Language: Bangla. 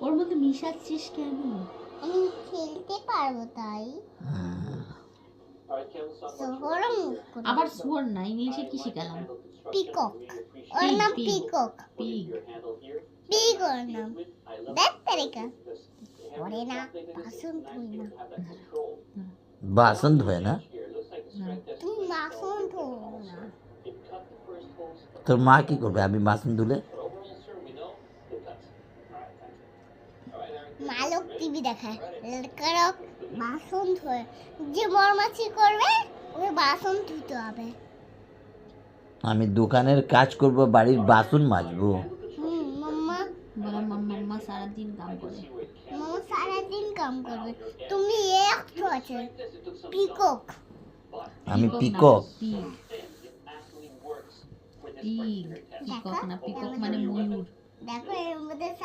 ওর মধ্যে মিশাচ্ছিস কেন? আমি খেলতে পারবো তাই। আবার শুয়োর না, ইংলিশে কি শিখালাম? পিকক, ওর নাম পিকক। পিগ। পিক ওর নাম। দেখ তারিকা ওরে না, বাসন ধুই না। বাসন ধোয় না? তুমি বাসন ধো না। তোর মা কি করবে আমি বাসন ধুলে? মালক টিভি দেখায়, লড়কারক বাসন ধোয়। যে মরমাছি করবে ওকে বাসন ধুতে হবে। আমি দোকানের কাজ করব, বাড়ির বাসন মাজবো। মাম্মা বলো মাম্মা সারাদিন কাম করে। মাম্মা সারাদিন কাম করবে। তুমি একটু আছে পিকক। আমি পিকক? পিগ। পিগ। পিকক না, পিকক মানে ময়ূর। দেখো এর মধ্যে